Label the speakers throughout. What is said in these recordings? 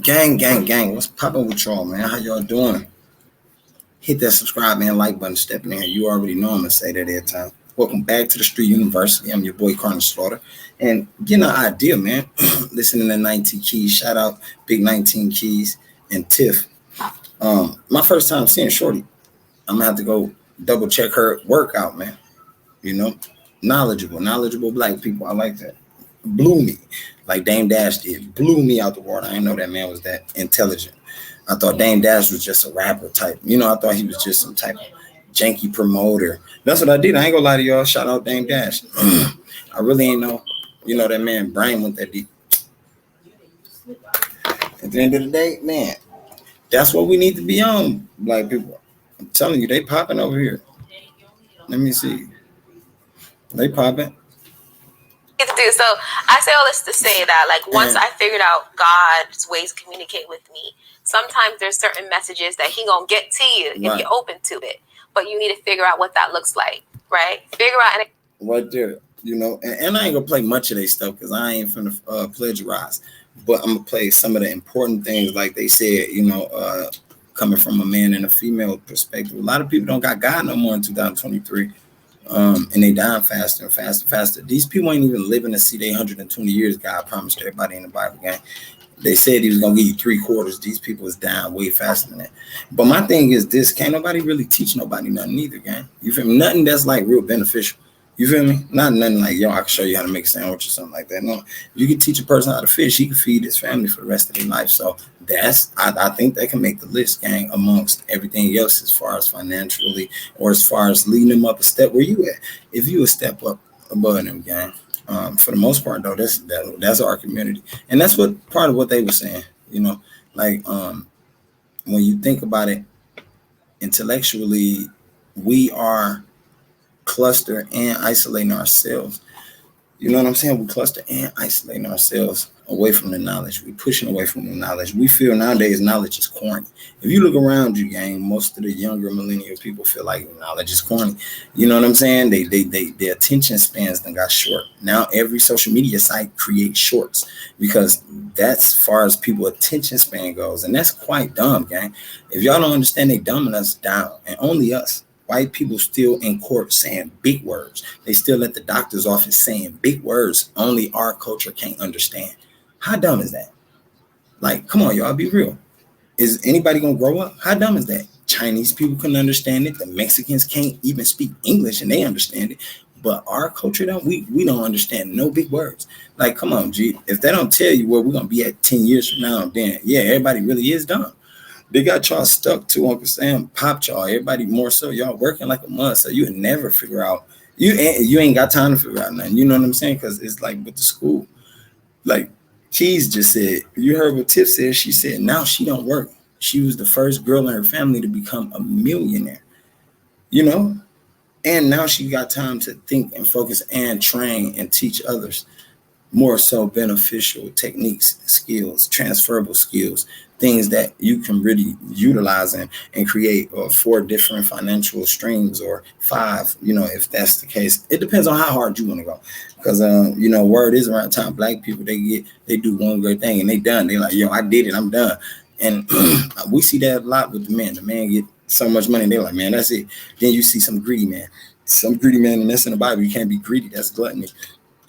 Speaker 1: Gang. What's poppin' with y'all, man? How y'all doing? Hit that subscribe and like button. Stepping in here. You already know I'm gonna say that every time. Welcome back to the Street University. I'm your boy Karnage Slaughter. And getting an idea, man. Listening to 19 Keys. Shout out Big 19 Keys and Tiff. My first time seeing Shorty. I'm gonna have to go double check her workout, man. You know, knowledgeable black people. I like that. Blew me, like Dame Dash did. Blew me out the water. I didn't know that man was that intelligent. I thought Dame Dash was just a rapper type. I thought he was just some type of janky promoter. That's what I did. I ain't gonna lie to y'all. Shout out Dame Dash. I really ain't know. That man brain went that deep. At the end of the day, man, that's what we need to be on, black people. I'm telling you, they popping over here. Let me see. They popping.
Speaker 2: To do. So I say all this to say that, like, once I figured out God's ways to communicate with me, sometimes there's certain messages that He gonna get to you if you're open to it, but you need to figure out what that looks like, right? Figure out
Speaker 1: right there, and I ain't gonna play much of their stuff because I ain't finna plagiarize, but I'm gonna play some of the important things, like they said, coming from a man and a female perspective. A lot of people don't got God no more in 2023. And they dying faster and faster. These people ain't even living to see their 120 years God promised everybody in the Bible, gang. They said He was gonna give you 3/4. These people is dying way faster than that. But my thing is this: can't nobody really teach nobody nothing either, gang. You feel me? Nothing that's like real beneficial. You feel me? Not nothing like, I can show you how to make a sandwich or something like that. No, you can teach a person how to fish. He can feed his family for the rest of their life. So I think that can make the list, gang, amongst everything else as far as financially or as far as leading them up a step where you at. If you a step up above them, gang. For the most part, though, that's our community, and that's what part of what they were saying. Like when you think about it intellectually, we are cluster and isolating ourselves. You know what I'm saying? We cluster and isolating ourselves away from the knowledge. We pushing away from the knowledge. We feel nowadays knowledge is corny. If you look around you, gang, most of the younger millennial people feel like knowledge is corny. You know what I'm saying? Their attention spans then got short. Now every social media site creates shorts because that's as far as people attention span goes. And that's quite dumb, gang. If y'all don't understand, they dumbing us down, and only us. White people still in court saying big words. They still at the doctor's office saying big words only our culture can't understand. How dumb is that? Like, come on, y'all, be real. Is anybody gonna grow up? How dumb is that? Chinese people couldn't understand it. The Mexicans can't even speak English and they understand it. But our culture, we don't understand no big words. Like, come on, G. If they don't tell you where we're gonna be at 10 years from now, then yeah, everybody really is dumb. They got y'all stuck to Uncle Sam, popped y'all. Everybody more so, y'all working like a mud, so you never figure out. You ain't got time to figure out nothing. You know what I'm saying? Because it's like with the school. Like Keys just said, you heard what Tiff said. She said now she don't work. She was the first girl in her family to become a millionaire. And now she got time to think and focus and train and teach others more so beneficial techniques, skills, transferable skills, things that you can really utilize and create 4 different financial streams or 5, if that's the case. It depends on how hard you want to go. Because, word is around time, black people, they do one great thing and they done. They like, I did it, I'm done. And we see that a lot with the men. The man get so much money, they're like, man, that's it. Then you see some greedy man. And that's in the Bible. You can't be greedy. That's gluttony.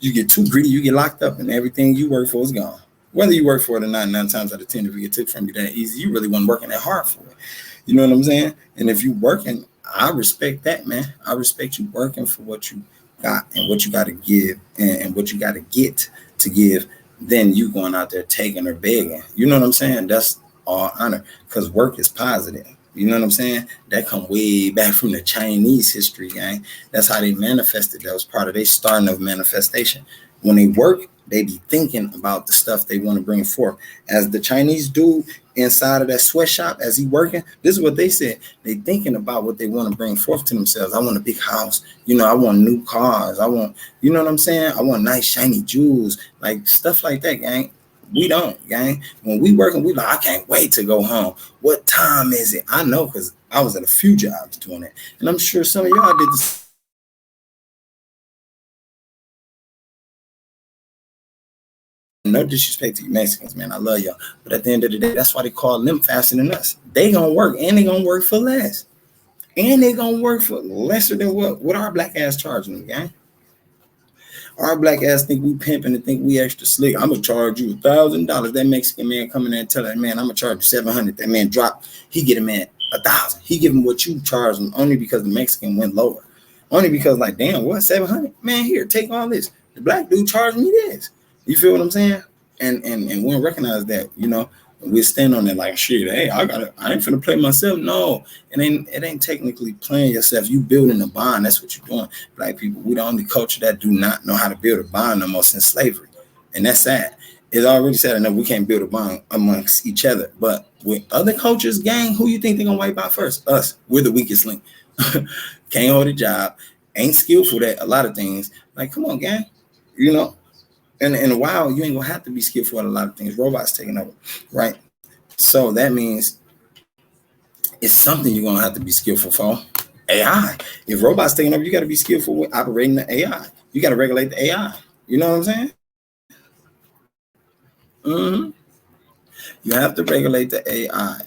Speaker 1: You get too greedy, you get locked up, and everything you work for is gone. Whether you work for it or not, 9 times out of 10, if it get took from you that easy, you really wasn't working that hard for it. You know what I'm saying? And if you working, I respect that, man. I respect you working for what you got and what you got to give and what you got to get to give. Then you going out there taking or begging. You know what I'm saying? That's all honor because work is positive. You know what I'm saying? That come way back from the Chinese history, gang. That's how they manifested. That was part of their starting of manifestation. When they work, they be thinking about the stuff they want to bring forth. As the Chinese dude inside of that sweatshop, as he working, this is what they said. They thinking about what they want to bring forth to themselves. I want a big house. I want new cars. I want, you know what I'm saying? I want nice shiny jewels, like stuff like that, gang. We don't, gang. When we working, we like, I can't wait to go home. What time is it? I know because I was at a few jobs doing it. And I'm sure some of y'all did the no disrespect to you Mexicans, man. I love y'all. But at the end of the day, that's why they call them faster than us. They gonna work, and they gonna work for less. And they gonna work for lesser than what our black ass charging them, gang. Our black ass think we pimping and think we extra slick. I'm gonna charge you $1,000. That Mexican man come in there and tell that man, I'm gonna charge you 700. That man drop, he get a man 1,000. He give him what you charge him only because the Mexican went lower. Only because like, damn, what 700? Man, here, take all this. The black dude charged me this. You feel what I'm saying? And we don't recognize that, you know. We stand on it like shit. Hey, I ain't finna play myself. No, it ain't technically playing yourself. You building a bond. That's what you're doing. Black people, we the only culture that do not know how to build a bond no more since slavery, and that's sad. It's already sad enough we can't build a bond amongst each other. But with other cultures, gang, who you think they're gonna wipe out first? Us. We're the weakest link. Can't hold a job. Ain't skillful at a lot of things. Like, come on, gang. You know. And in a while, you ain't gonna have to be skillful at a lot of things. Robots taking over, right? So that means it's something you're gonna have to be skillful for. AI. If robots taking over, you got to be skillful with operating the AI. You got to regulate the AI. You know what I'm saying? Mm-hmm. You have to regulate the AI.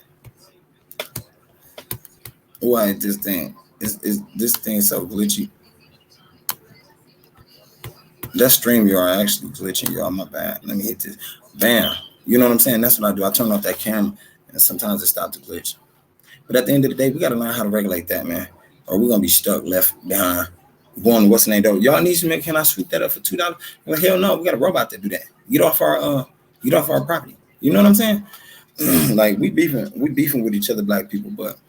Speaker 1: Why this thing? This thing so glitchy? That StreamYard actually glitching, y'all. My bad. Let me hit this. Bam. You know what I'm saying? That's what I do. I turn off that camera, and sometimes it stops the glitch. But at the end of the day, we got to learn how to regulate that, man. Or we're going to be stuck, left behind. Going, what's the name, though? Y'all need some, can I sweep that up for $2? Well, hell no. We got a robot that do that. Get off our property. You know what I'm saying? Like, we beefing with each other, black people, but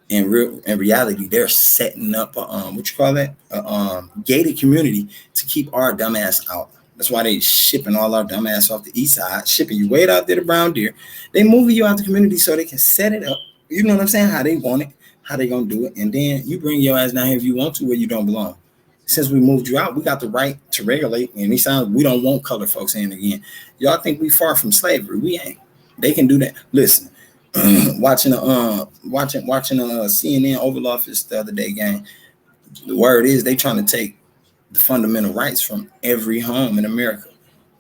Speaker 1: in reality, they're setting up a gated community to keep our dumbass out. That's why they shipping all our dumbass off the east side, shipping you way out there to Brown Deer. They moving you out the community so they can set it up. You know what I'm saying? How they want it, how they gonna do it, and then you bring your ass down here if you want to, where you don't belong. Since we moved you out, we got the right to regulate. And we don't want color folks in again. Y'all think we far from slavery? We ain't. They can do that. Listen. watching a CNN Oval Office the other day, gang. The word is they trying to take the fundamental rights from every home in America.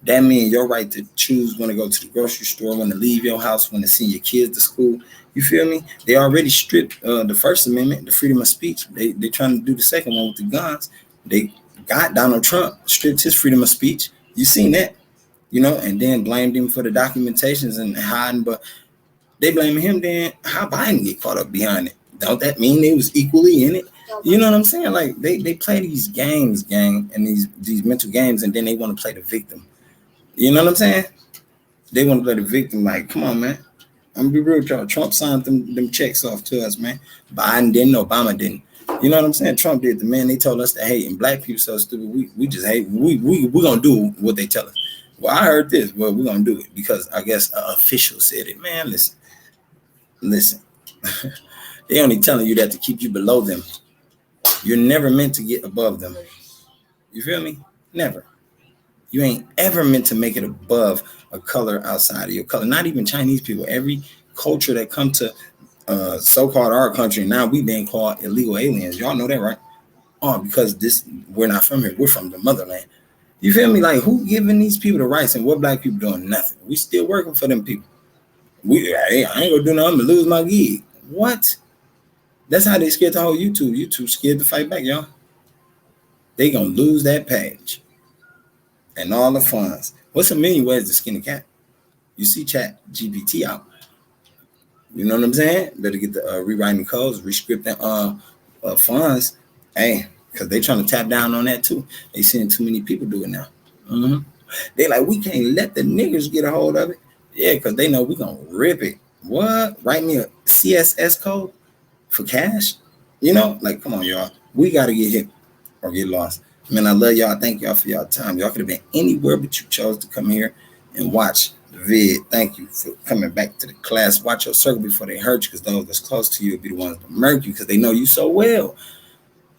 Speaker 1: That means your right to choose when to go to the grocery store, when to leave your house, when to send your kids to school. You feel me? They already stripped the First Amendment, the freedom of speech. They trying to do the second one with the guns. They got Donald Trump, stripped his freedom of speech. You seen that, you know, and then blamed him for the documentations and hiding, but they blaming him. Then how Biden get caught up behind it? Don't that mean they was equally in it? You know what I'm saying? Like they play these games, gang, and these mental games, and then they want to play the victim. You know what I'm saying? They want to play the victim. Like, come on, man. I'm gonna be real with y'all. Trump signed them checks off to us, man. Biden didn't, Obama didn't. You know what I'm saying? Trump did. The man they told us to hate, and black people so stupid. We just hate. We gonna do what they tell us. Well, I heard this. Well, we're gonna do it because I guess an official said it. Man, listen. They only telling you that to keep you below them. You're never meant to get above them. You feel me? Never. You ain't ever meant to make it above a color outside of your color. Not even Chinese people. Every culture that come to so-called our country, now we being called illegal aliens. Y'all know that, right? Oh, because we're not from here. We're from the motherland. You feel me? Like, who giving these people the rights, and what black people doing? Nothing. We still working for them people. I ain't gonna do nothing. I'm gonna lose my gig. What? That's how they scared the whole YouTube. YouTube scared to fight back, y'all. They gonna lose that page and all the funds. What's a million ways to skin a cat? You see Chat GPT out. You know what I'm saying? Better get the rewriting codes, rescripting funds. Hey, because they trying to tap down on that too. They seeing too many people do it now. Mm-hmm. They like, we can't let the niggers get a hold of it. Yeah, because they know we're gonna rip it. What? Write me a CSS code for cash? You know, like, come on, y'all. We gotta get hit or get lost. Man, I love y'all. Thank y'all for y'all time. Y'all could have been anywhere, but you chose to come here and watch the vid. Thank you for coming back to the class. Watch your circle before they hurt you, because those that's close to you will be the ones that murk you, because they know you so well.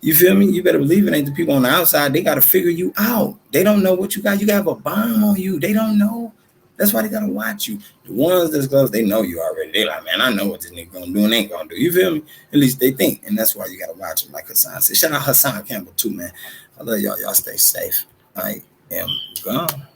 Speaker 1: You feel me? You better believe it ain't the people on the outside. They got to figure you out. They don't know what you got. You got a bomb on you. They don't know. That's why they got to watch you. The ones that's close, they know you already. They like, man, I know what this nigga going to do and ain't going to do. You feel me? At least they think. And that's why you got to watch them, like Hassan said. Shout out Hassan Campbell too, man. I love y'all. Y'all stay safe. I am gone.